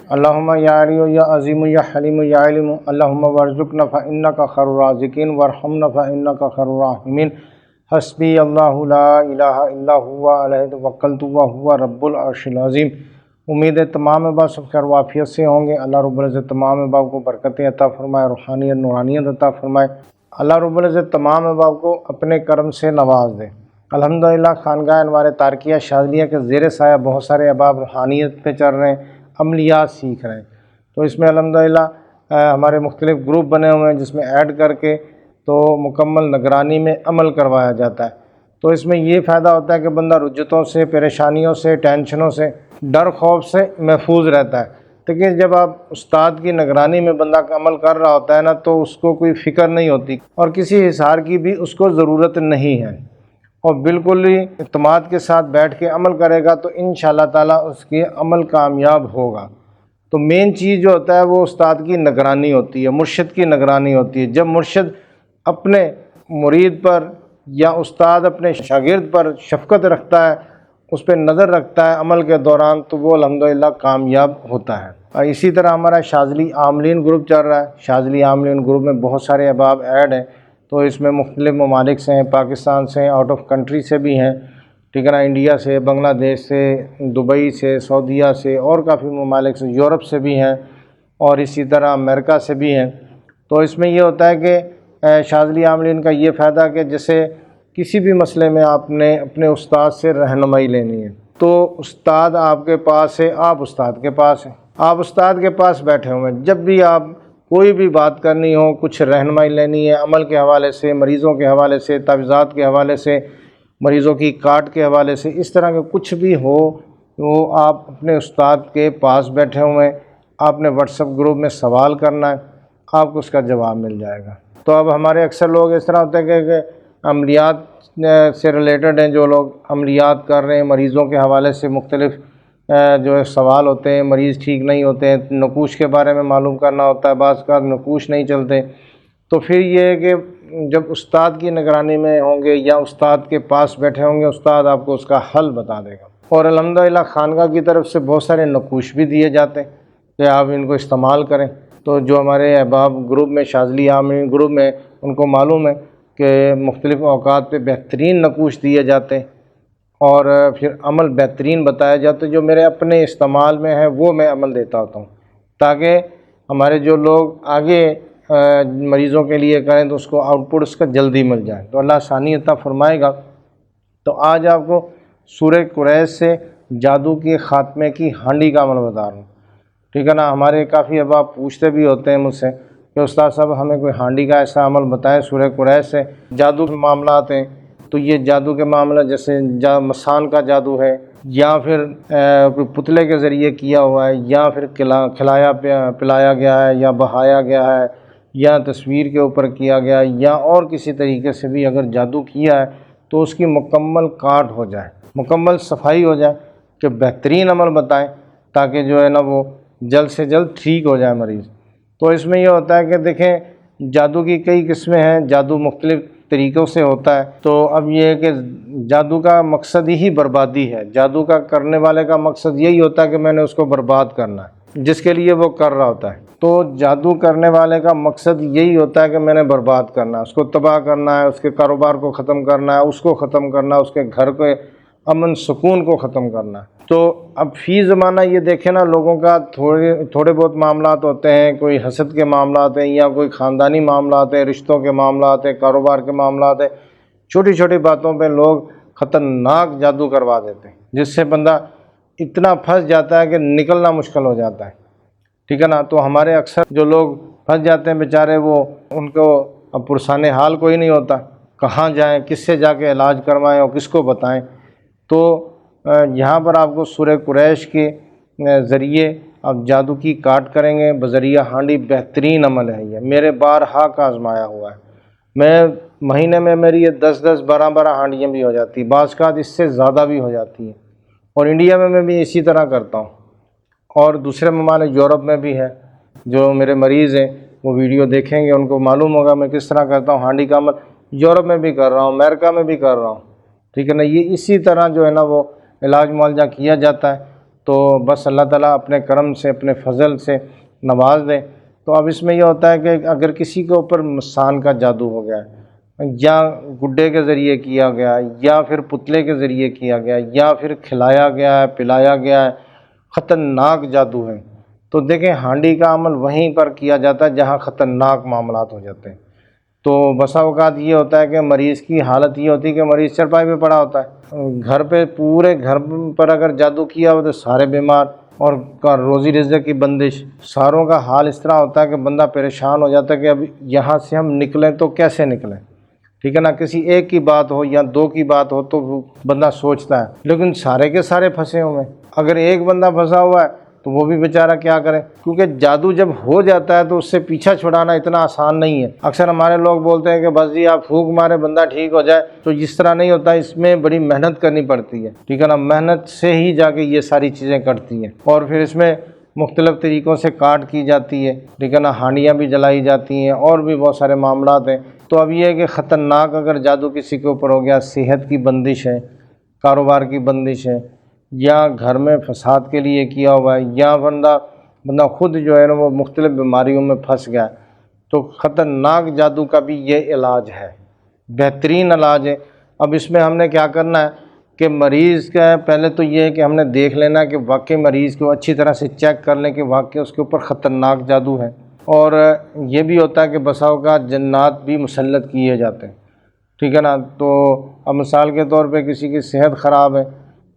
اللہم یا علی یا عظیم یا حلیم یا علم اللہم ورزقنا فإنک خیر الرازقین وارحمنا فإنک خیر الراحمین حسبی اللہ لا الہ الا هو علیہ توکلت وہو رب العرش العظیم۔ امید ہے تمام احباب سب خیر و عافیت سے ہوں گے۔ اللہ رب العزت تمام احباب کو برکتیں عطا فرمائے، روحانیت نورانیت عطا فرمائے۔ اللہ رب العزت تمام احباب کو اپنے کرم سے نواز دے۔ الحمدللہ خانقاہ انوار تارکیہ شاذلیہ کے زیر سایہ بہت سارے احباب روحانیت پہ چل رہے ہیں، عملیات سیکھ رہے ہیں۔ تو اس میں الحمدللہ ہمارے مختلف گروپ بنے ہوئے ہیں جس میں ایڈ کر کے تو مکمل نگرانی میں عمل کروایا جاتا ہے۔ تو اس میں یہ فائدہ ہوتا ہے کہ بندہ رجتوں سے، پریشانیوں سے، ٹینشنوں سے، ڈر خوف سے محفوظ رہتا ہے۔ لیکن جب آپ استاد کی نگرانی میں بندہ عمل کر رہا ہوتا ہے نا تو اس کو کوئی فکر نہیں ہوتی اور کسی حصار کی بھی اس کو ضرورت نہیں ہے، اور بالکل ہی اعتماد کے ساتھ بیٹھ کے عمل کرے گا تو انشاءاللہ تعالیٰ اس کے عمل کامیاب ہوگا۔ تو مین چیز جو ہوتا ہے وہ استاد کی نگرانی ہوتی ہے، مرشد کی نگرانی ہوتی ہے۔ جب مرشد اپنے مرید پر یا استاد اپنے شاگرد پر شفقت رکھتا ہے، اس پہ نظر رکھتا ہے عمل کے دوران، تو وہ الحمدللہ کامیاب ہوتا ہے۔ اور اسی طرح ہمارا شاذلی عاملین گروپ چل رہا ہے۔ شاذلی عاملین گروپ میں بہت سارے احباب ایڈ ہیں، تو اس میں مختلف ممالک سے ہیں، پاکستان سے ہیں، آؤٹ آف کنٹری سے بھی ہیں، ٹھیک ہے نا، انڈیا سے، بنگلہ دیش سے، دبئی سے، سعودیہ سے، اور کافی ممالک سے، یورپ سے بھی ہیں، اور اسی طرح امریکہ سے بھی ہیں۔ تو اس میں یہ ہوتا ہے کہ شاذلی عاملین کا یہ فائدہ کہ جیسے کسی بھی مسئلے میں آپ نے اپنے استاد سے رہنمائی لینی ہے تو استاد آپ کے پاس ہے، آپ استاد کے پاس ہیں، آپ استاد کے پاس بیٹھے ہوئے ہیں۔ جب بھی آپ کوئی بھی بات کرنی ہو، کچھ رہنمائی لینی ہے عمل کے حوالے سے، مریضوں کے حوالے سے، تعویذات کے حوالے سے، مریضوں کی کاٹ کے حوالے سے، اس طرح کے کچھ بھی ہو، وہ آپ اپنے استاد کے پاس بیٹھے ہوئے ہیں۔ آپ نے واٹس ایپ گروپ میں سوال کرنا ہے، آپ کو اس کا جواب مل جائے گا۔ تو اب ہمارے اکثر لوگ اس طرح ہوتے ہیں کہ عملیات سے ریلیٹڈ ہیں، جو لوگ عملیات کر رہے ہیں مریضوں کے حوالے سے مختلف جو ہے سوال ہوتے ہیں، مریض ٹھیک نہیں ہوتے ہیں، نقوش کے بارے میں معلوم کرنا ہوتا ہے، بعض کا نقوش نہیں چلتے، تو پھر یہ ہے کہ جب استاد کی نگرانی میں ہوں گے یا استاد کے پاس بیٹھے ہوں گے، استاد آپ کو اس کا حل بتا دے گا۔ اور الحمدللہ خانقاہ کی طرف سے بہت سارے نقوش بھی دیے جاتے ہیں کہ آپ ان کو استعمال کریں۔ تو جو ہمارے احباب گروپ میں، شاذلی عاملین گروپ میں، ان کو معلوم ہے کہ مختلف اوقات پہ بہترین نقوش دیے جاتے ہیں اور پھر عمل بہترین بتایا جاتا ہے۔ جو میرے اپنے استعمال میں ہے وہ میں عمل دیتا ہوتا ہوں تاکہ ہمارے جو لوگ آگے مریضوں کے لیے کریں تو اس کو آؤٹ پٹ اس کا جلدی مل جائے، تو اللہ آسانی عطا فرمائے گا۔ تو آج آپ کو سورہ قریش سے جادو کے خاتمے کی ہانڈی کا عمل بتا رہا ہوں، ٹھیک ہے نا۔ ہمارے کافی احباب پوچھتے بھی ہوتے ہیں مجھ سے کہ استاد صاحب ہمیں کوئی ہانڈی کا ایسا عمل بتائیں سورہ قریش سے۔ جادو کے معاملات ہیں تو یہ جادو کے معاملہ جیسے مسان کا جادو ہے، یا پھر پتلے کے ذریعے کیا ہوا ہے، یا پھر کھلایا پلایا گیا ہے، یا بہایا گیا ہے، یا تصویر کے اوپر کیا گیا ہے، یا اور کسی طریقے سے بھی اگر جادو کیا ہے تو اس کی مکمل کاٹ ہو جائے، مکمل صفائی ہو جائے، کہ بہترین عمل بتائیں تاکہ جو ہے نا وہ جلد سے جلد ٹھیک ہو جائے مریض۔ تو اس میں یہ ہوتا ہے کہ دیکھیں جادو کی کئی قسمیں ہیں، جادو مختلف طریقوں سے ہوتا ہے۔ تو اب یہ ہے کہ جادو کا مقصد ہی بربادی ہے، جادو کا کرنے والے کا مقصد یہی ہوتا ہے کہ میں نے اس کو برباد کرنا ہے، جس کے لیے وہ کر رہا ہوتا ہے۔ تو جادو کرنے والے کا مقصد یہی ہوتا ہے کہ میں نے برباد کرنا ہے، اس کو تباہ کرنا ہے، اس کے کاروبار کو ختم کرنا ہے، اس کو ختم کرنا ہے، اس کے گھر کے امن سکون کو ختم کرنا ہے۔ تو اب فی زمانہ یہ دیکھیں نا، لوگوں کا تھوڑے بہت معاملات ہوتے ہیں، کوئی حسد کے معاملات ہیں، یا کوئی خاندانی معاملات ہیں، رشتوں کے معاملات ہیں، کاروبار کے معاملات ہیں، چھوٹی چھوٹی باتوں پہ لوگ خطرناک جادو کروا دیتے ہیں، جس سے بندہ اتنا پھنس جاتا ہے کہ نکلنا مشکل ہو جاتا ہے، ٹھیک ہے نا۔ تو ہمارے اکثر جو لوگ پھنس جاتے ہیں بیچارے، وہ ان کو اب پرسان حال کوئی نہیں ہوتا، کہاں جائیں، کس سے جا کے علاج کروائیں اور کس کو بتائیں۔ تو یہاں پر آپ کو سورہ قریش کے ذریعے آپ جادو کی کاٹ کریں گے بذریعہ ہانڈی، بہترین عمل ہے یہ، میرے بارہا کا آزمایا ہوا ہے۔ میں مہینے میں میری یہ 10 12 ہانڈیاں بھی ہو جاتی ہیں، بعض کا اس سے زیادہ بھی ہو جاتی ہیں، اور انڈیا میں بھی اسی طرح کرتا ہوں، اور دوسرے ممالک یورپ میں بھی ہے۔ جو میرے مریض ہیں وہ ویڈیو دیکھیں گے، ان کو معلوم ہوگا میں کس طرح کرتا ہوں ہانڈی کا عمل۔ یورپ میں بھی کر رہا ہوں، امریکہ میں بھی کر رہا ہوں، ٹھیک ہے نا۔ یہ اسی طرح جو ہے نا وہ علاج معالجہ کیا جاتا ہے۔ تو بس اللہ تعالیٰ اپنے کرم سے اپنے فضل سے نواز دے۔ تو اب اس میں یہ ہوتا ہے کہ اگر کسی کے اوپر مسان کا جادو ہو گیا ہے، یا گڈے کے ذریعے کیا گیا، یا پھر پتلے کے ذریعے کیا گیا، یا پھر کھلایا گیا ہے، پلایا گیا ہے، خطرناک جادو ہے، تو دیکھیں ہانڈی کا عمل وہیں پر کیا جاتا ہے جہاں خطرناک معاملات ہو جاتے ہیں۔ تو بسا اوقات یہ ہوتا ہے کہ مریض کی حالت یہ ہوتی ہے کہ مریض چرپائی پہ پڑا ہوتا ہے، گھر پہ پورے گھر پر اگر جادو کیا ہو تو سارے بیمار، اور روزی رزق کی بندش، ساروں کا حال اس طرح ہوتا ہے کہ بندہ پریشان ہو جاتا ہے کہ اب یہاں سے ہم نکلیں تو کیسے نکلیں، ٹھیک ہے نا۔ کسی ایک کی بات ہو یا دو کی بات ہو تو بندہ سوچتا ہے، لیکن سارے کے سارے پھنسے ہوئے ہیں۔ اگر ایک بندہ پھنسا ہوا ہے تو وہ بھی بیچارہ کیا کرے، کیونکہ جادو جب ہو جاتا ہے تو اس سے پیچھا چھڑانا اتنا آسان نہیں ہے۔ اکثر ہمارے لوگ بولتے ہیں کہ بس جی آپ پھونک مارے بندہ ٹھیک ہو جائے، تو اس طرح نہیں ہوتا، اس میں بڑی محنت کرنی پڑتی ہے، ٹھیک ہے نا۔ محنت سے ہی جا کے یہ ساری چیزیں کٹتی ہیں، اور پھر اس میں مختلف طریقوں سے کاٹ کی جاتی ہے، ٹھیک ہے نا، ہانڈیاں بھی جلائی جاتی ہیں، اور بھی بہت سارے معاملات ہیں۔ تو اب یہ ہے کہ خطرناک اگر جادو کسی کے اوپر ہو گیا، صحت کی بندش ہے، کاروبار کی بندش ہے، یا گھر میں فساد کے لیے کیا ہوا ہے، یا بندہ خود جو ہے نا وہ مختلف بیماریوں میں پھنس گیا ہے، تو خطرناک جادو کا بھی یہ علاج ہے، بہترین علاج ہے۔ اب اس میں ہم نے کیا کرنا ہے کہ مریض کا پہلے تو یہ ہے کہ ہم نے دیکھ لینا کہ واقعی مریض کو اچھی طرح سے چیک کر لیں کہ واقعی اس کے اوپر خطرناک جادو ہے۔ اور یہ بھی ہوتا ہے کہ بسا اوقات جنات بھی مسلط کیے جاتے ہیں، ٹھیک ہے نا۔ تو اب مثال کے طور پہ کسی کی صحت خراب ہے،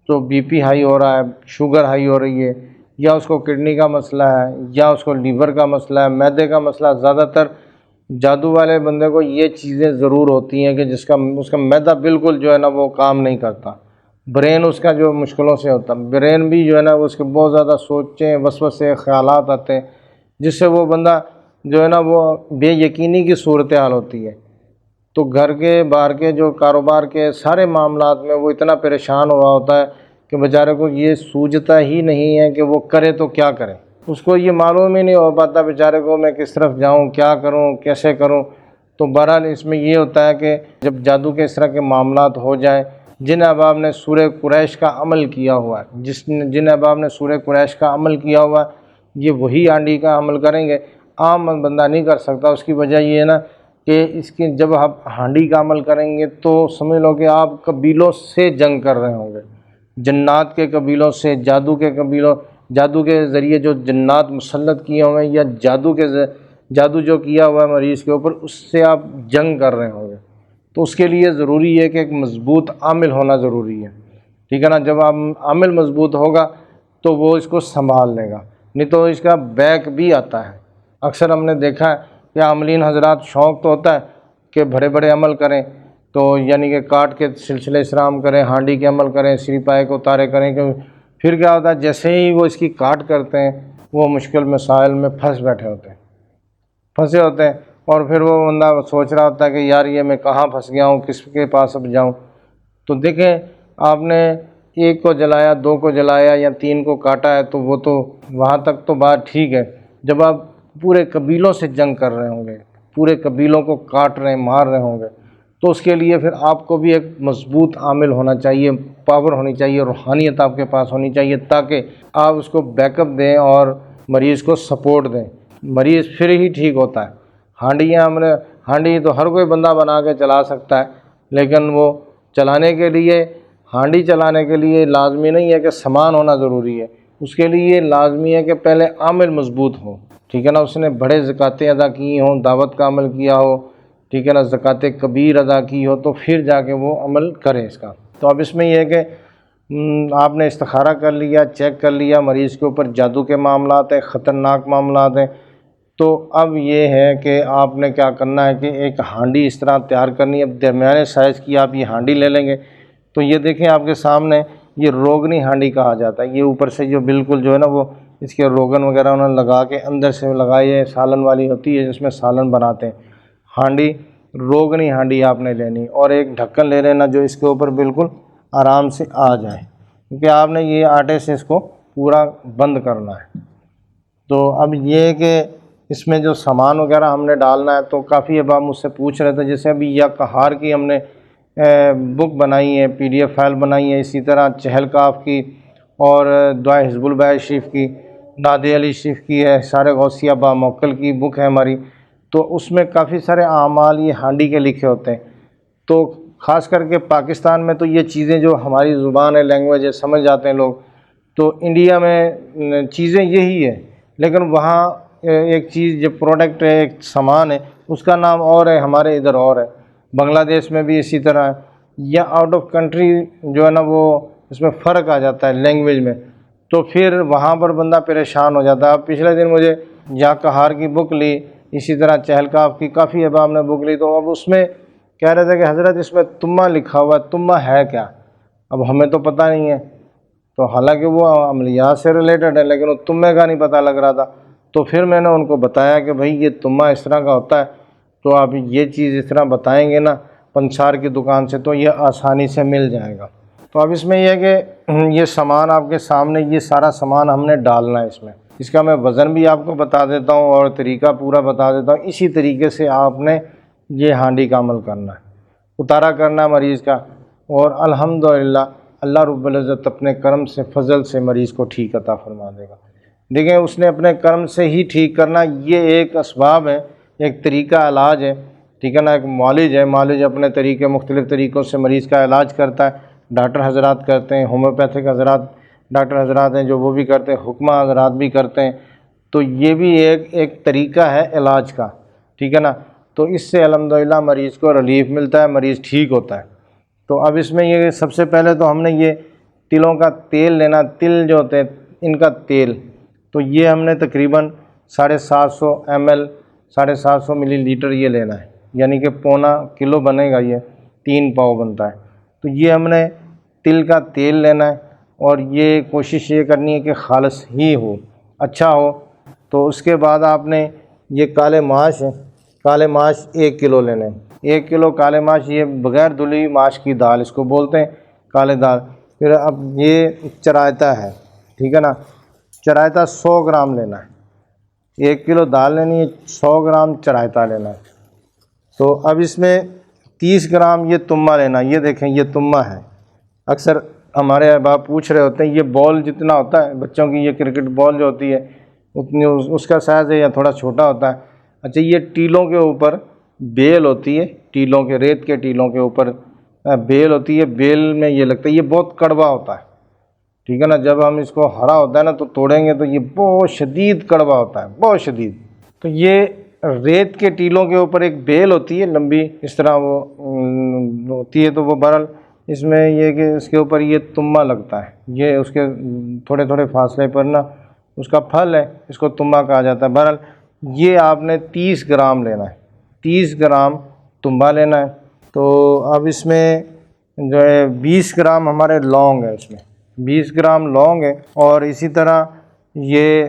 تو بی پی ہائی ہو رہا ہے، شوگر ہائی ہو رہی ہے، یا اس کو کڈنی کا مسئلہ ہے، یا اس کو لیور کا مسئلہ ہے، معدے کا مسئلہ، زیادہ تر جادو والے بندے کو یہ چیزیں ضرور ہوتی ہیں کہ اس کا معدہ بالکل جو ہے نا وہ کام نہیں کرتا، برین اس کا جو مشکلوں سے ہوتا، برین بھی جو ہے نا اس کے بہت زیادہ سوچیں، وسوسے، خیالات آتے ہیں، جس سے وہ بندہ جو ہے نا وہ بے یقینی کی صورتحال ہوتی ہے۔ تو گھر کے باہر کے جو کاروبار کے سارے معاملات میں وہ اتنا پریشان ہوا ہوتا ہے کہ بیچارے کو یہ سوجتا ہی نہیں ہے کہ وہ کرے تو کیا کرے، اس کو یہ معلوم ہی نہیں ہو پاتا بیچارے کو میں کس طرف جاؤں، کیا کروں، کیسے کروں۔ تو بہرحال اس میں یہ ہوتا ہے کہ جب جادو کے اس طرح کے معاملات ہو جائیں، جن احباب نے سورہ قریش کا عمل کیا ہوا ہے، جن احباب نے سورہ قریش کا عمل کیا ہوا ہے، یہ وہی ہانڈی کا عمل کریں گے، عام بندہ نہیں کر سکتا۔ اس کی وجہ یہ ہے نا کہ اس کی جب آپ ہانڈی کا عمل کریں گے تو سمجھ لو کہ آپ قبیلوں سے جنگ کر رہے ہوں گے، جنات کے قبیلوں سے، جادو کے قبیلوں، جادو کے ذریعے جو جنات مسلط کیے ہوئے ہیں، یا جادو جو کیا ہوا ہے مریض کے اوپر، اس سے آپ جنگ کر رہے ہوں گے۔ تو اس کے لیے ضروری ہے کہ ایک مضبوط عامل ہونا ضروری ہے، ٹھیک ہے نا۔ جب عامل مضبوط ہوگا تو وہ اس کو سنبھال لے گا، نہیں تو اس کا بیک بھی آتا ہے۔ اکثر ہم نے دیکھا ہے کہ عاملین حضرات شوق تو ہوتا ہے کہ بڑے بڑے عمل کریں، تو یعنی کہ کاٹ کے سلسلہ اسلام کریں، ہانڈی کے عمل کریں، سری پائے کو تارے کریں، کہ پھر کیا ہوتا ہے جیسے ہی وہ اس کی کاٹ کرتے ہیں وہ مشکل مسائل میں پھنسے ہوتے ہیں، اور پھر وہ بندہ سوچ رہا ہوتا ہے کہ یار یہ میں کہاں پھنس گیا ہوں، کس کے پاس اب جاؤں۔ تو دیکھیں آپ نے ایک کو جلایا، دو کو جلایا، یا تین کو کاٹا ہے تو وہ تو وہاں تک تو بات ٹھیک ہے، جب آپ پورے قبیلوں سے جنگ کر رہے ہوں گے، پورے قبیلوں کو کاٹ رہے مار رہے ہوں گے، تو اس کے لیے پھر آپ کو بھی ایک مضبوط عامل ہونا چاہیے، پاور ہونی چاہیے، روحانیت آپ کے پاس ہونی چاہیے، تاکہ آپ اس کو بیک اپ دیں اور مریض کو سپورٹ دیں، مریض پھر ہی ٹھیک ہوتا ہے۔ ہانڈی تو ہر کوئی بندہ بنا کے چلا سکتا ہے، لیکن وہ ہانڈی چلانے کے لیے لازمی نہیں ہے کہ سامان ہونا ضروری ہے، اس کے لیے لازمی ہے کہ پہلے عامل مضبوط ہو، ٹھیک ہے نا، اس نے بڑے زکاتیں ادا کی ہوں، دعوت کا عمل کیا ہو، ٹھیک ہے نا، زکوٰۃ کبیر ادا کی ہو، تو پھر جا کے وہ عمل کرے اس کا۔ تو اب اس میں یہ ہے کہ آپ نے استخارہ کر لیا، چیک کر لیا مریض کے اوپر جادو کے معاملات ہیں، خطرناک معاملات ہیں، تو اب یہ ہے کہ آپ نے کیا کرنا ہے کہ ایک ہانڈی اس طرح تیار کرنی ہے۔ اب درمیانے سائز کی آپ یہ ہانڈی لے لیں گے، تو یہ دیکھیں آپ کے سامنے یہ روغنی ہانڈی کہا جاتا ہے، یہ اوپر سے جو بالکل جو ہے نا وہ اس کے روغن وغیرہ انہوں نے لگا کے اندر سے لگائی ہے، سالن والی ہوتی ہے جس میں سالن بناتے ہیں۔ ہانڈی روغنی ہانڈی آپ نے لینی، اور ایک ڈھکن لے لینا جو اس کے اوپر بالکل آرام سے آ جائے، کیونکہ آپ نے یہ آٹے سے اس کو پورا بند کرنا ہے۔ تو اب یہ ہے کہ اس میں جو سامان وغیرہ ہم نے ڈالنا ہے، تو کافی اب آپ مجھ سے پوچھ رہے تھے، جیسے ابھی یا کہار کی ہم نے بک بنائی ہے، PDF فائل بنائی ہے، اسی طرح چہل کاف کی اور دعائے حزب البیت شریف کی، نادی علی شریف کی ہے، سارے غوثیہ با موکل کی بک ہے ہماری، تو اس میں کافی سارے اعمال یہ ہانڈی کے لکھے ہوتے ہیں۔ تو خاص کر کے پاکستان میں تو یہ چیزیں جو ہماری زبان ہے، لینگویج ہے، سمجھ جاتے ہیں لوگ، تو انڈیا میں چیزیں یہی ہے، لیکن وہاں ایک چیز جو پروڈکٹ ہے، ایک سامان ہے، اس کا نام اور ہے، ہمارے ادھر اور ہے۔ بنگلہ دیش میں بھی اسی طرح ہے، یا آؤٹ آف کنٹری جو ہے نا وہ اس میں فرق آ جاتا ہے لینگویج میں، تو پھر وہاں پر بندہ پریشان ہو جاتا ہے۔ اب پچھلے دن مجھے یا کہار کی بک لی، اسی طرح چہلکاف کی، کافی احباب نے بک لی، تو اب اس میں کہہ رہے تھے کہ حضرت اس میں تمہ لکھا ہوا ہے، تمہ ہے کیا؟ اب ہمیں تو پتہ نہیں ہے، تو حالانکہ وہ عملیات سے ریلیٹڈ ہے، لیکن وہ تمے کا نہیں پتہ لگ رہا تھا۔ تو پھر میں نے ان کو بتایا کہ بھائی یہ تمہ اس طرح کا ہوتا ہے، تو آپ یہ چیز اس طرح بتائیں گے نا پنسار کی دکان سے، تو یہ آسانی سے مل جائے گا۔ تو اب اس میں یہ ہے کہ یہ سامان آپ کے سامنے، یہ سارا سامان ہم نے ڈالنا ہے اس میں، اس کا میں وزن بھی آپ کو بتا دیتا ہوں اور طریقہ پورا بتا دیتا ہوں۔ اسی طریقے سے آپ نے یہ ہانڈی کا عمل کرنا ہے، اتارا کرنا ہے مریض کا، اور الحمدللہ اللہ رب العزت اپنے کرم سے، فضل سے مریض کو ٹھیک عطا فرما دے گا۔ دیکھیں اس نے اپنے کرم سے ہی ٹھیک کرنا، یہ ایک اسباب ہے، ایک طریقہ علاج ہے، ٹھیک ہے نا، ایک معالج ہے، معالج اپنے طریقے، مختلف طریقوں سے مریض کا علاج کرتا ہے۔ ڈاکٹر حضرات کرتے ہیں، ہومیوپیتھک حضرات ڈاکٹر حضرات ہیں جو وہ بھی کرتے ہیں، حکمہ حضرات بھی کرتے ہیں، تو یہ بھی ایک طریقہ ہے علاج کا، ٹھیک ہے نا۔ تو اس سے الحمدللہ مریض کو ریلیف ملتا ہے، مریض ٹھیک ہوتا ہے۔ تو اب اس میں یہ سب سے پہلے تو ہم نے یہ تلوں کا تیل لینا، تل جو ہوتے ہیں ان کا تیل، تو یہ ہم نے تقریباً 750 ml 750 ملی لیٹر یہ لینا ہے، یعنی کہ پونا کلو بنے گا، یہ 3 پاؤ بنتا ہے۔ تو یہ ہم نے تل کا تیل لینا ہے، اور یہ کوشش یہ کرنی ہے کہ خالص ہی ہو، اچھا ہو۔ تو اس کے بعد آپ نے یہ کالے ماش ہے، کالے ماش 1 کلو لینے ہیں، 1 کلو کالے ماش، یہ بغیر دھلی ماش کی دال اس کو بولتے ہیں، کالے دال۔ پھر اب یہ چرائتا ہے، ٹھیک ہے نا، چرائتا 100 گرام لینا ہے، 1 کلو دال لینی ہے، 100 گرام چرائتا لینا ہے۔ تو اب اس میں 30 گرام یہ تمہ لینا، یہ دیکھیں یہ تمہ ہے، اکثر ہمارے احباب پوچھ رہے ہوتے ہیں یہ بال جتنا ہوتا ہے بچوں کی، یہ کرکٹ بال جو ہوتی ہے اتنی اس کا سائز ہے یا تھوڑا چھوٹا ہوتا ہے؟ اچھا، یہ ٹیلوں کے اوپر بیل ہوتی ہے، ٹیلوں کے، ریت کے ٹیلوں کے اوپر بیل ہوتی ہے، بیل میں یہ لگتا ہے، یہ بہت کڑوا ہوتا ہے، ٹھیک ہے نا۔ جب ہم اس کو ہرا ہوتا ہے نا تو توڑیں گے تو یہ بہت شدید کڑوا ہوتا ہے، بہت شدید۔ تو یہ ریت کے ٹیلوں کے اوپر ایک بیل ہوتی ہے لمبی، اس طرح وہ ہوتی ہے، تو وہ بہرحال اس میں یہ کہ اس کے اوپر یہ تمہ لگتا ہے، یہ اس کے تھوڑے تھوڑے فاصلے پر نا اس کا پھل ہے، اس کو تمہ کہا جاتا ہے۔ بہرحال یہ آپ نے 30 گرام لینا ہے، 30 گرام تمبا لینا ہے۔ تو اب اس میں جو ہے 20 گرام ہمارے لونگ ہے، اس میں 20 گرام لونگ ہے، اور اسی طرح یہ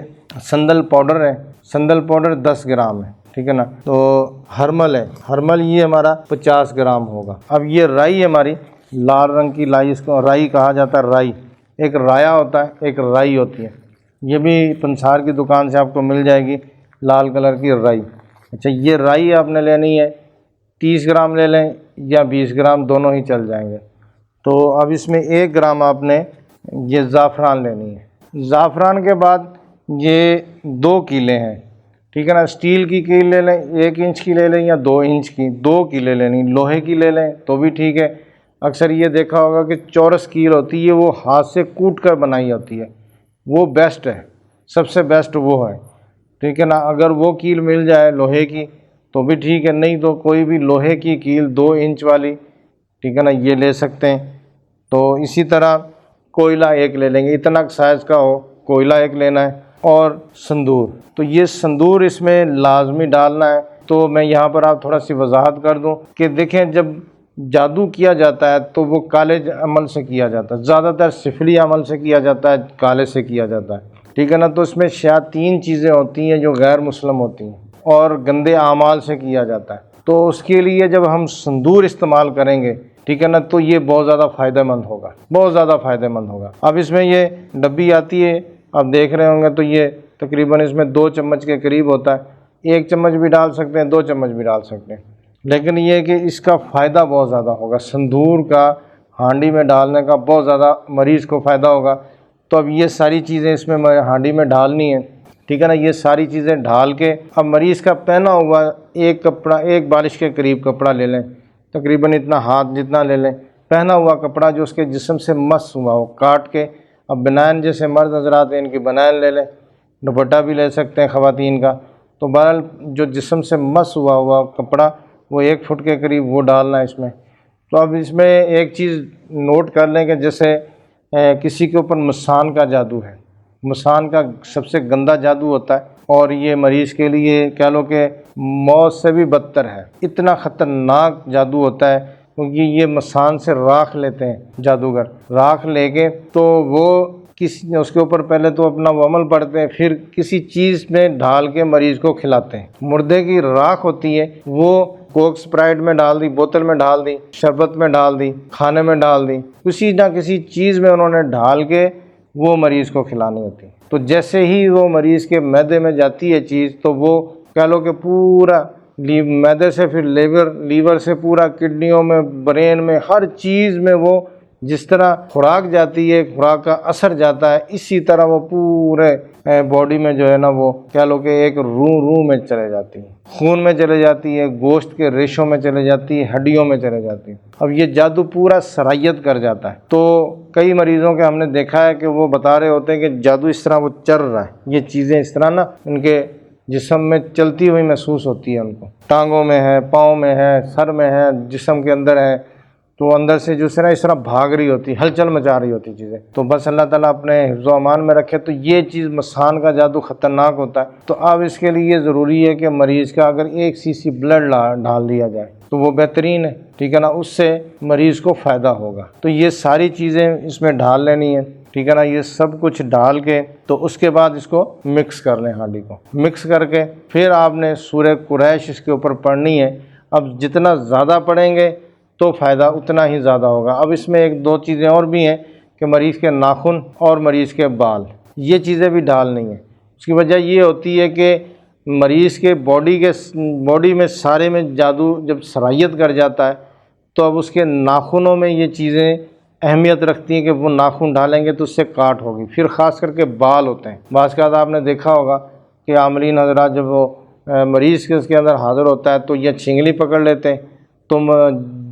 سندل پاؤڈر ہے، سندل پاؤڈر 10 گرام ہے، ٹھیک ہے نا۔ تو ہرمل ہے، ہرمل یہ ہمارا 50 گرام ہوگا۔ اب یہ رائی ہماری لال رنگ کی لائی، اس کو رائی کہا جاتا ہے، رائی ایک رایا ہوتا ہے، ایک رائی ہوتی ہے، یہ بھی پنسار کی دکان سے آپ کو مل جائے گی، لال کلر کی رائی۔ اچھا، یہ رائی آپ نے لینی ہے، 30 گرام لے لیں یا 20 گرام، دونوں ہی چل جائیں گے۔ تو اب اس میں 1 گرام آپ نے یہ زعفران لینی ہے۔ زعفران کے بعد یہ 2 کیلے ہیں، ٹھیک ہے نا، اسٹیل کی کیل لے لیں، 1 انچ کی لے لیں یا 2 انچ کی، 2 کیلے لینی، لوہے کی لے لیں تو بھی ٹھیک ہے۔ اکثر یہ دیکھا ہوگا کہ چورس کیل ہوتی ہے، وہ ہاتھ سے کوٹ کر بنائی ہوتی ہے، وہ بیسٹ ہے، سب سے بیسٹ وہ ہے، ٹھیک ہے نا۔ اگر وہ کیل مل جائے لوہے کی تو بھی ٹھیک ہے، نہیں تو کوئی بھی لوہے کی کیل 2 انچ والی، ٹھیک ہے نا، یہ لے سکتے ہیں۔ تو اسی طرح کوئلہ 1 لے لیں گے، اتنا سائز کا ہو، کوئلہ 1 لینا ہے، اور سندور، تو یہ سندور اس میں لازمی ڈالنا ہے۔ تو میں یہاں پر آپ تھوڑا سی وضاحت کر دوں کہ دیکھیں جب جادو کیا جاتا ہے تو وہ کالے عمل سے کیا جاتا ہے، زیادہ تر سفلی عمل سے کیا جاتا ہے، کالے سے کیا جاتا ہے، ٹھیک ہے نا۔ تو اس میں شیاطین چیزیں ہوتی ہیں جو غیر مسلم ہوتی ہیں، اور گندے اعمال سے کیا جاتا ہے۔ تو اس کے لیے جب ہم سندور استعمال کریں گے، ٹھیک ہے نا، تو یہ بہت زیادہ فائدہ مند ہوگا، بہت زیادہ فائدہ مند ہوگا۔ اب اس میں یہ ڈبی آتی ہے، آپ دیکھ رہے ہوں گے، تو یہ تقریباً اس میں 2 چمچ کے قریب ہوتا ہے، 1 چمچ بھی ڈال سکتے ہیں، 2 چمچ بھی ڈال سکتے ہیں، لیکن یہ کہ اس کا فائدہ بہت زیادہ ہوگا، سندور کا ہانڈی میں ڈالنے کا بہت زیادہ مریض کو فائدہ ہوگا۔ تو اب یہ ساری چیزیں اس میں ہانڈی میں ڈالنی ہیں، ٹھیک ہے نا۔ یہ ساری چیزیں ڈال کے اب مریض کا پہنا ہوا ایک کپڑا، ایک بالش کے قریب کپڑا لے لیں، تقریباً اتنا ہاتھ جتنا لے لیں، پہنا ہوا کپڑا جو اس کے جسم سے مس ہوا ہو کاٹ کے، اب بنائن جیسے مرد حضرات ہیں ان کی بنائن لے لیں، دوپٹہ بھی لے سکتے ہیں خواتین کا، تو بہرحال جو جسم سے مس ہوا کپڑا وہ 1 فٹ کے قریب وہ ڈالنا ہے اس میں۔ تو اب اس میں ایک چیز نوٹ کر لیں کہ جیسے کسی کے اوپر مسان کا جادو ہے، مسان کا سب سے گندہ جادو ہوتا ہے، اور یہ مریض کے لیے کہہ لو کہ موت سے بھی بدتر ہے، اتنا خطرناک جادو ہوتا ہے، کیونکہ یہ مسان سے راکھ لیتے ہیں جادوگر، راکھ لے کے تو وہ اس کے اوپر پہلے تو اپنا وہ عمل پڑھتے ہیں، پھر کسی چیز میں ڈال کے مریض کو کھلاتے ہیں۔ مردے کی راکھ ہوتی ہے وہ کوک سپرائٹ میں ڈال دی، بوتل میں ڈال دی، شربت میں ڈال دی، کھانے میں ڈال دی، کسی نہ کسی چیز میں انہوں نے ڈال کے وہ مریض کو کھلانی ہوتی ہے۔ تو جیسے ہی وہ مریض کے معدے میں جاتی ہے چیز تو وہ کہہ لو کہ پورا معدے سے پھر لیور سے پورا کڈنیوں میں، برین میں، ہر چیز میں وہ جس طرح خوراک جاتی ہے، خوراک کا اثر جاتا ہے، اسی طرح وہ پورے باڈی میں جو ہے نا وہ کہہ لو کہ ایک روح میں چلے جاتی ہے، خون میں چلے جاتی ہے، گوشت کے ریشوں میں چلے جاتی ہے، ہڈیوں میں چلے جاتی ہے۔ اب یہ جادو پورا سرایت کر جاتا ہے۔ تو کئی مریضوں کے ہم نے دیکھا ہے کہ وہ بتا رہے ہوتے ہیں کہ جادو اس طرح وہ چل رہا ہے، یہ چیزیں اس طرح نا ان کے جسم میں چلتی ہوئی محسوس ہوتی ہے، ان کو ٹانگوں میں ہے، پاؤں میں ہے، سر میں ہے، جسم کے اندر ہے، تو اندر سے جو اس طرح بھاگ رہی ہوتی، ہلچل مچا رہی ہوتی چیزیں۔ تو بس اللہ تعالیٰ اپنے حفظ و امان میں رکھے۔ تو یہ چیز مسان کا جادو خطرناک ہوتا ہے۔ تو اب اس کے لیے ضروری ہے کہ مریض کا اگر 1 cc بلڈ ڈال دیا جائے تو وہ بہترین ہے، ٹھیک ہے نا، اس سے مریض کو فائدہ ہوگا۔ تو یہ ساری چیزیں اس میں ڈال لینی ہے، ٹھیک ہے نا۔ یہ سب کچھ ڈال کے تو اس کے بعد اس کو مکس کر لیں، ہانڈی کو مکس کر کے پھر آپ نے سورہ قریش اس کے اوپر پڑھنی ہے۔ اب جتنا زیادہ پڑھیں گے تو فائدہ اتنا ہی زیادہ ہوگا۔ اب اس میں 1-2 چیزیں اور بھی ہیں کہ مریض کے ناخن اور مریض کے بال، یہ چیزیں بھی ڈالنی ہیں۔ اس کی وجہ یہ ہوتی ہے کہ مریض کے باڈی میں سارے میں جادو جب سرایت کر جاتا ہے تو اب اس کے ناخنوں میں یہ چیزیں اہمیت رکھتی ہیں کہ وہ ناخن ڈالیں گے تو اس سے کاٹ ہوگی۔ پھر خاص کر کے بال ہوتے ہیں، بعض کا آپ نے دیکھا ہوگا کہ عاملین حضرات جب وہ مریض کے اس کے اندر حاضر ہوتا ہے تو یہ چھنگلی پکڑ لیتے ہیں، تو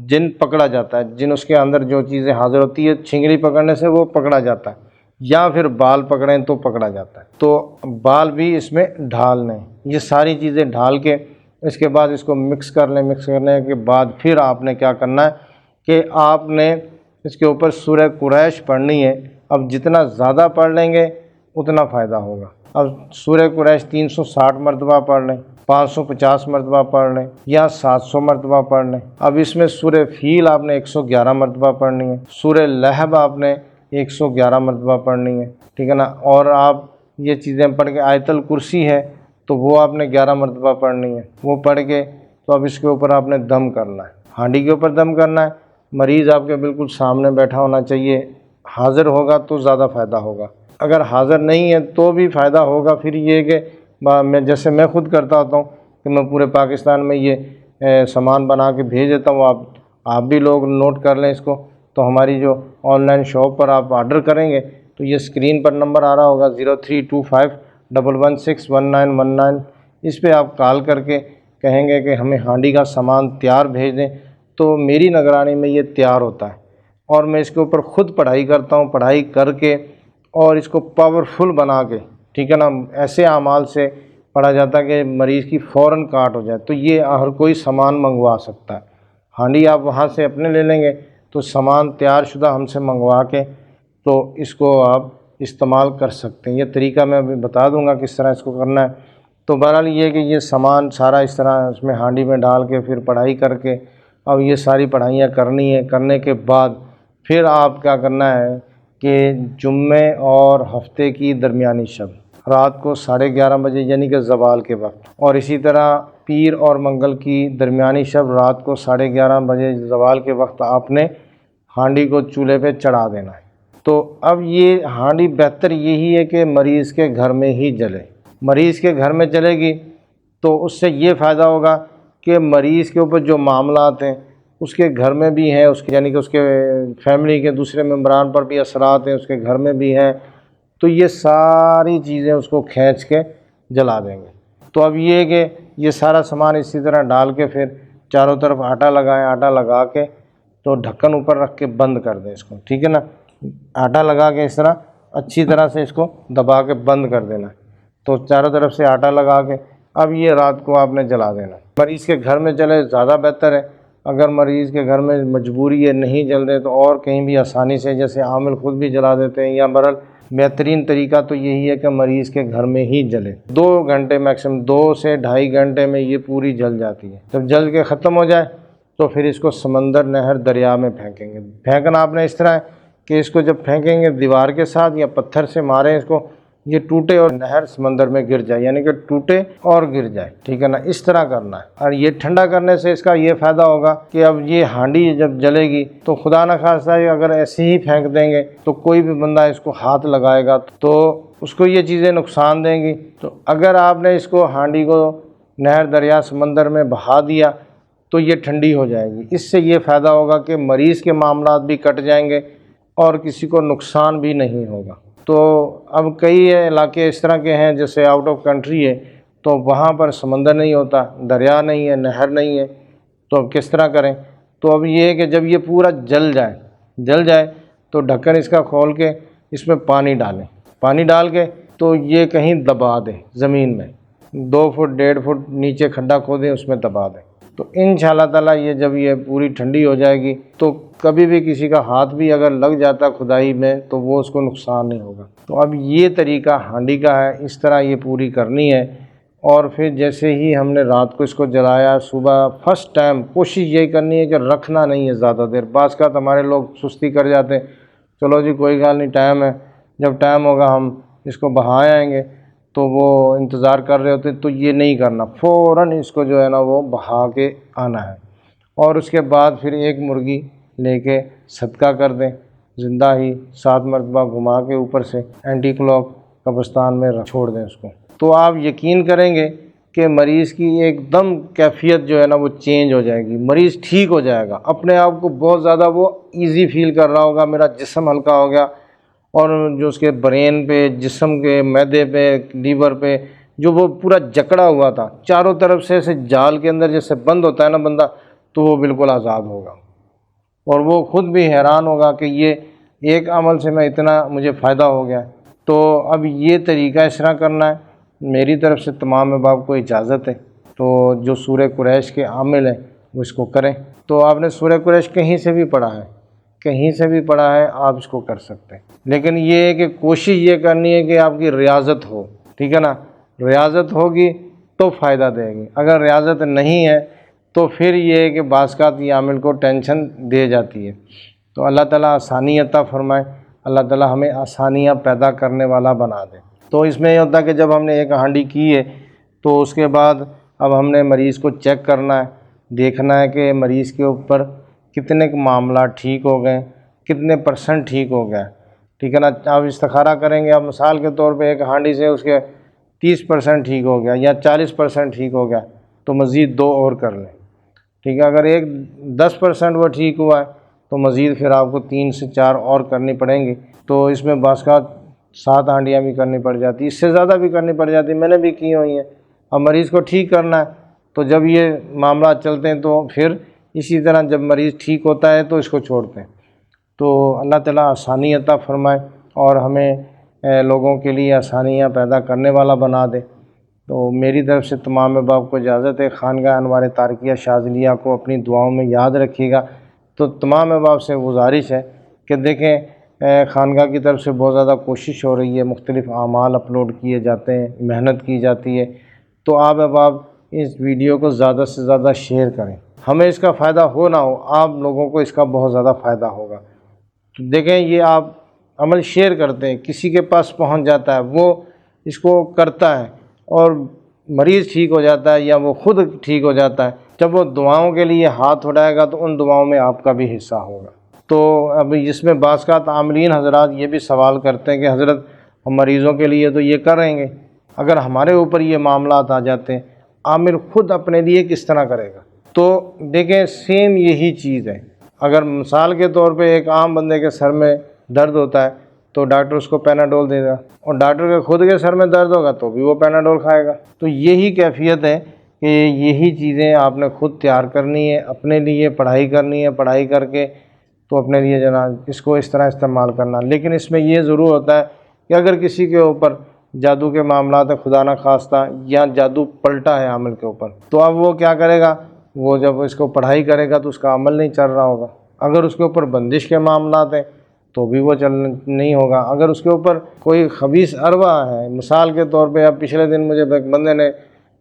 جن پکڑا جاتا ہے، جن اس کے اندر جو چیزیں حاضر ہوتی ہے چھنگلی پکڑنے سے وہ پکڑا جاتا ہے، یا پھر بال پکڑیں تو پکڑا جاتا ہے۔ تو بال بھی اس میں ڈالنے، یہ ساری چیزیں ڈال کے اس کے بعد اس کو مکس کر لیں۔ مکس کرنے کے بعد پھر آپ نے کیا کرنا ہے کہ آپ نے اس کے اوپر سورہ قریش پڑھنی ہے۔ اب جتنا زیادہ پڑھ لیں گے اتنا فائدہ ہوگا۔ اب سورہ قریش 360 مرتبہ پڑھ لیں، 550 مرتبہ پڑھ لیں، یا 700 مرتبہ پڑھ لیں۔ اب اس میں سورہ فیل آپ نے 111 مرتبہ پڑھنی ہے، سورہ لہب آپ نے 111 مرتبہ پڑھنی ہے، ٹھیک ہے نا۔ اور آپ یہ چیزیں پڑھ کے آیت الکرسی ہے تو وہ آپ نے 11 مرتبہ پڑھنی ہے، وہ پڑھ کے تو اب اس کے اوپر آپ نے دم کرنا ہے، ہانڈی کے اوپر دم کرنا ہے۔ مریض آپ کے بالکل سامنے بیٹھا ہونا چاہیے، حاضر ہوگا تو زیادہ فائدہ ہوگا، اگر حاضر نہیں ہے تو بھی فائدہ ہوگا۔ پھر یہ کہ جیسے میں خود کرتا ہوتا ہوں کہ میں پورے پاکستان میں یہ سامان بنا کے بھیج دیتا ہوں، آپ بھی لوگ نوٹ کر لیں اس کو۔ تو ہماری جو آن لائن شاپ پر آپ آرڈر کریں گے تو یہ اسکرین پر نمبر آ رہا ہوگا 032511611919، اس پہ آپ کال کر کے کہیں گے کہ ہمیں ہانڈی کا سامان تیار بھیج دیں، تو میری نگرانی میں یہ تیار ہوتا ہے، اور میں اس کے اوپر خود پڑھائی کرتا ہوں، پڑھائی کر کے اور اس کو پاورفل بنا کے، ٹھیک ہے نا، ایسے اعمال سے پڑھا جاتا ہے کہ مریض کی فوراً کاٹ ہو جائے۔ تو یہ ہر کوئی سامان منگوا سکتا ہے۔ ہانڈی آپ وہاں سے اپنے لے لیں گے تو سامان تیار شدہ ہم سے منگوا کے تو اس کو آپ استعمال کر سکتے ہیں۔ یہ طریقہ میں ابھی بتا دوں گا کس طرح اس کو کرنا ہے۔ تو بہرحال یہ کہ یہ سامان سارا اس طرح اس میں ہانڈی میں ڈال کے پھر پڑھائی کر کے اب یہ ساری پڑھائیاں کرنی ہے۔ کرنے کے بعد پھر آپ کیا کرنا ہے کہ جمعے اور ہفتے کی درمیانی شب رات کو 11:30 بجے یعنی کہ زوال کے وقت، اور اسی طرح پیر اور منگل کی درمیانی شب رات کو 11:30 بجے زوال کے وقت آپ نے ہانڈی کو چولہے پہ چڑھا دینا ہے۔ تو اب یہ ہانڈی بہتر یہی ہے کہ مریض کے گھر میں ہی جلے، مریض کے گھر میں جلے گی تو اس سے یہ فائدہ ہوگا کہ مریض کے اوپر جو معاملات ہیں اس کے گھر میں بھی ہیں، اس کے یعنی کہ اس کے فیملی کے دوسرے ممبران پر بھی اثرات ہیں، اس کے گھر میں بھی ہیں، تو یہ ساری چیزیں اس کو کھینچ کے جلا دیں گے۔ تو اب یہ کہ یہ سارا سامان اسی طرح ڈال کے پھر چاروں طرف آٹا لگائیں، آٹا لگا کے تو ڈھکن اوپر رکھ کے بند کر دیں اس کو، ٹھیک ہے نا۔ آٹا لگا کے اس طرح اچھی طرح سے اس کو دبا کے بند کر دینا، تو چاروں طرف سے آٹا لگا کے اب یہ رات کو آپ نے جلا دینا۔ مریض کے گھر میں جلے زیادہ بہتر ہے، اگر مریض کے گھر میں مجبوری ہے نہیں جل رہے تو اور کہیں بھی آسانی سے، جیسے عامل خود بھی جلا دیتے ہیں، یا برل بہترین طریقہ تو یہی ہے کہ مریض کے گھر میں ہی جلے۔ 2 گھنٹے میکسیمم 2 سے 2.5 گھنٹے میں یہ پوری جل جاتی ہے۔ جب جل کے ختم ہو جائے تو پھر اس کو سمندر، نہر، دریا میں پھینکیں گے۔ پھینکنا آپ نے اس طرح ہے کہ اس کو جب پھینکیں گے دیوار کے ساتھ یا پتھر سے ماریں اس کو، یہ ٹوٹے اور نہر سمندر میں گر جائے، یعنی کہ ٹوٹے اور گر جائے، ٹھیک ہے نا، اس طرح کرنا ہے۔ اور یہ ٹھنڈا کرنے سے اس کا یہ فائدہ ہوگا کہ اب یہ ہانڈی جب جلے گی تو خدا نہ خواستہ اگر ایسے ہی پھینک دیں گے تو کوئی بھی بندہ اس کو ہاتھ لگائے گا تو اس کو یہ چیزیں نقصان دیں گی۔ تو اگر آپ نے اس کو ہانڈی کو نہر، دریا، سمندر میں بہا دیا تو یہ ٹھنڈی ہو جائے گی۔ اس سے یہ فائدہ ہوگا کہ مریض کے معاملات بھی کٹ جائیں گے اور کسی کو نقصان بھی نہیں ہوگا۔ تو اب کئی علاقے اس طرح کے ہیں جیسے آؤٹ آف کنٹری ہے، تو وہاں پر سمندر نہیں ہوتا، دریا نہیں ہے، نہر نہیں ہے، تو اب کس طرح کریں؟ تو اب یہ ہے کہ جب یہ پورا جل جائے تو ڈھکن اس کا کھول کے اس میں پانی ڈالیں، پانی ڈال کے تو یہ کہیں دبا دیں زمین میں، 2 فٹ 1.5 فٹ نیچے کھڈا کھودیں، اس میں دبا دیں۔ تو انشاءاللہ تعالیٰ یہ جب یہ پوری ٹھنڈی ہو جائے گی تو کبھی بھی کسی کا ہاتھ بھی اگر لگ جاتا کھدائی میں تو وہ اس کو نقصان نہیں ہوگا۔ تو اب یہ طریقہ ہانڈی کا ہے، اس طرح یہ پوری کرنی ہے۔ اور پھر جیسے ہی ہم نے رات کو اس کو جلایا، صبح فرسٹ ٹائم کوشش یہی کرنی ہے کہ رکھنا نہیں ہے زیادہ دیر۔ بعض کا ہمارے لوگ سستی کر جاتے ہیں، چلو جی کوئی گال نہیں، ٹائم ہے، جب ٹائم ہوگا ہم اس کو بہا آئیں گے، تو وہ انتظار کر رہے ہوتے، تو یہ نہیں کرنا، فوراً اس کو جو ہے نا وہ بہا کے آنا ہے۔ اور اس کے بعد پھر ایک مرغی لے کے صدقہ کر دیں، زندہ ہی 7 مرتبہ گھما کے اوپر سے اینٹی کلاک قبرستان میں چھوڑ دیں اس کو۔ تو آپ یقین کریں گے کہ مریض کی ایک دم کیفیت جو ہے نا وہ چینج ہو جائے گی، مریض ٹھیک ہو جائے گا، اپنے آپ کو بہت زیادہ وہ ایزی فیل کر رہا ہوگا، میرا جسم ہلکا ہو گیا، اور جو اس کے برین پہ، جسم کے معدے پہ، لیور پہ جو وہ پورا جکڑا ہوا تھا، چاروں طرف سے ایسے جال کے اندر جیسے بند ہوتا ہے نا بندہ، تو وہ بالکل آزاد ہوگا، اور وہ خود بھی حیران ہوگا کہ یہ ایک عمل سے میں اتنا مجھے فائدہ ہو گیا۔ تو اب یہ طریقہ اس طرح کرنا ہے۔ میری طرف سے تمام احباب کو اجازت ہے، تو جو سورہ قریش کے عامل ہیں وہ اس کو کریں۔ تو آپ نے سورہ قریش کہیں سے بھی پڑھا ہے، کہیں سے بھی پڑھا ہے، آپ اس کو کر سکتے ہیں، لیکن یہ ہے کہ کوشش یہ کرنی ہے کہ آپ کی ریاضت ہو، ٹھیک ہے نا، ریاضت ہوگی تو فائدہ دے گی، اگر ریاضت نہیں ہے تو پھر یہ ہے کہ بعض اوقات یہ عامل کو ٹینشن دے جاتی ہے۔ تو اللہ تعالیٰ آسانی عطا فرمائے، اللہ تعالیٰ ہمیں آسانیاں پیدا کرنے والا بنا دے۔ تو اس میں یہ ہوتا ہے کہ جب ہم نے ایک ہانڈی کی ہے تو اس کے بعد اب ہم نے مریض کو چیک کرنا ہے، دیکھنا ہے کہ مریض کے اوپر کتنے معاملات ٹھیک ہو گئے، کتنے % ٹھیک ہو گیا، ٹھیک ہے نا۔ آپ استخارہ کریں گے، اب مثال کے طور پہ ایک ہانڈی سے اس کے 30% ٹھیک ہو گیا یا 40% ٹھیک ہو گیا تو مزید 2 اور کر لیں، ٹھیک ہے۔ اگر 10% وہ ٹھیک ہوا ہے تو مزید پھر آپ کو 3 سے 4 اور کرنی پڑیں گی۔ تو اس میں بعض اوقات 7 ہانڈیاں بھی کرنی پڑ جاتی، اس سے زیادہ بھی کرنی پڑ جاتی، میں نے بھی کی ہوئی ہیں۔ اب مریض کو ٹھیک کرنا ہے تو جب یہ معاملات چلتے ہیں تو پھر اسی طرح جب مریض ٹھیک ہوتا ہے تو اس کو چھوڑتے ہیں۔ تو اللہ تعالیٰ آسانی عطا فرمائے اور ہمیں لوگوں کے لیے آسانیاں پیدا کرنے والا بنا دے۔ تو میری طرف سے تمام احباب کو اجازت ہے، خانقاہ انوار تارکیہ شاذلیہ کو اپنی دعاؤں میں یاد رکھیے گا۔ تو تمام احباب سے گزارش ہے کہ دیکھیں خانقاہ کی طرف سے بہت زیادہ کوشش ہو رہی ہے، مختلف اعمال اپلوڈ کیے جاتے ہیں، محنت کی جاتی ہے، تو آپ احباب اس ویڈیو کو زیادہ سے زیادہ شیئر کریں، ہمیں اس کا فائدہ ہو نہ ہو، آپ لوگوں کو اس کا بہت زیادہ فائدہ ہوگا۔ تو دیکھیں یہ آپ عمل شیئر کرتے ہیں، کسی کے پاس پہنچ جاتا ہے، وہ اس کو کرتا ہے اور مریض ٹھیک ہو جاتا ہے یا وہ خود ٹھیک ہو جاتا ہے، جب وہ دعاؤں کے لیے ہاتھ اٹھائے گا تو ان دعاؤں میں آپ کا بھی حصہ ہوگا۔ تو اب اس میں بعض کا عاملین حضرات یہ بھی سوال کرتے ہیں کہ حضرت ہم مریضوں کے لیے تو یہ کر رہیں گے، اگر ہمارے اوپر یہ معاملات آ جاتے ہیں، عامل خود اپنے لیے کس طرح کرے گا؟ تو دیکھیں سیم یہی چیز ہے، اگر مثال کے طور پہ ایک عام بندے کے سر میں درد ہوتا ہے تو ڈاکٹر اس کو پیناڈول دے گا، اور ڈاکٹر کے خود کے سر میں درد ہوگا تو بھی وہ پیناڈول کھائے گا۔ تو یہی کیفیت ہے کہ یہی چیزیں آپ نے خود تیار کرنی ہے، اپنے لیے پڑھائی کرنی ہے، پڑھائی کر کے تو اپنے لیے جناب اس کو اس طرح استعمال کرنا۔ لیکن اس میں یہ ضرور ہوتا ہے کہ اگر کسی کے اوپر جادو کے معاملات ہے، خدا نہ خواستہ، یا جادو پلٹا ہے عمل کے اوپر، تو اب وہ کیا کرے گا، وہ جب اس کو پڑھائی کرے گا تو اس کا عمل نہیں چل رہا ہوگا۔ اگر اس کے اوپر بندش کے معاملات ہیں تو بھی وہ نہیں ہوگا۔ اگر اس کے اوپر کوئی خبیث اروا ہے، مثال کے طور پہ اب پچھلے دن مجھے ایک بندے نے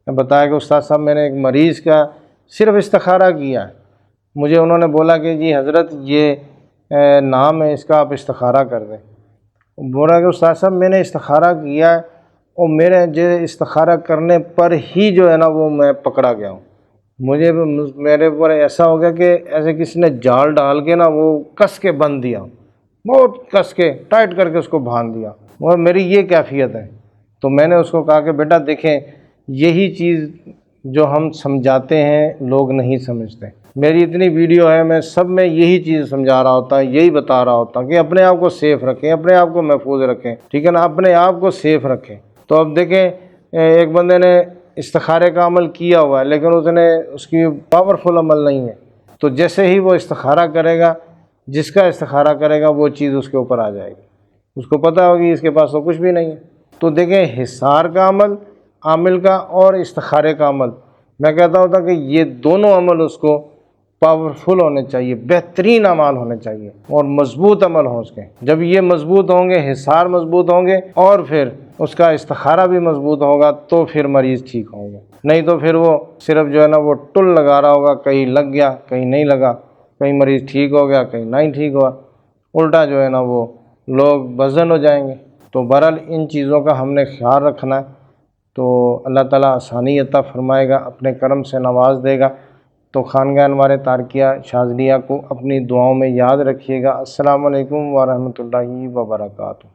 بتایا کہ استاد صاحب میں نے ایک مریض کا صرف استخارہ کیا ہے، مجھے انہوں نے بولا کہ جی حضرت یہ نام ہے اس کا، آپ استخارہ کر دیں۔ بولا کہ استاد صاحب میں نے استخارہ کیا ہے اور میرے استخارہ کرنے پر ہی جو ہے نا وہ میں پکڑا گیا ہوں، میرے اوپر ایسا ہو گیا کہ ایسے کسی نے جال ڈال کے نا وہ کس کے بند دیا، بہت کس کے ٹائٹ کر کے اس کو باندھ دیا، اور میری یہ کیفیت ہے۔ تو میں نے اس کو کہا کہ بیٹا دیکھیں، یہی چیز جو ہم سمجھاتے ہیں لوگ نہیں سمجھتے۔ میری اتنی ویڈیو ہے، میں سب میں یہی چیز سمجھا رہا ہوتا ہوں، یہی بتا رہا ہوتا ہوں کہ اپنے آپ کو سیف رکھیں، اپنے آپ کو محفوظ رکھیں، ٹھیک ہے نا، اپنے آپ کو سیف رکھیں۔ تو اب دیکھیں ایک بندے نے استخارے کا عمل کیا ہوا ہے لیکن اس کی پاورفل عمل نہیں ہے، تو جیسے ہی وہ استخارہ کرے گا، جس کا استخارہ کرے گا وہ چیز اس کے اوپر آ جائے گی، اس کو پتہ ہوگی اس کے پاس تو کچھ بھی نہیں ہے۔ تو دیکھیں حصار کا عمل عامل کا اور استخارے کا عمل، میں کہتا ہوتا کہ یہ دونوں عمل اس کو پاورفل ہونے چاہیے، بہترین اعمال ہونے چاہیے اور مضبوط عمل ہوں اس کے۔ جب یہ مضبوط ہوں گے، حصار مضبوط ہوں گے اور پھر اس کا استخارہ بھی مضبوط ہوگا تو پھر مریض ٹھیک ہوں گے، نہیں تو پھر وہ صرف جو ہے نا وہ ٹل لگا رہا ہوگا، کہیں لگ گیا کہیں نہیں لگا، کہیں مریض ٹھیک ہو گیا کہیں نہیں ٹھیک ہوا، الٹا جو ہے نا وہ لوگ بزن ہو جائیں گے۔ تو بہرحال ان چیزوں کا ہم نے خیال رکھنا ہے، تو اللہ تعالیٰ آسانی عطا فرمائے گا، اپنے کرم سے نواز دے گا۔ تو خانقاہ انوار تارکیہ شاذلیہ کو اپنی دعاؤں میں یاد رکھیے گا۔ السلام علیکم ورحمۃ اللہ وبرکاتہ۔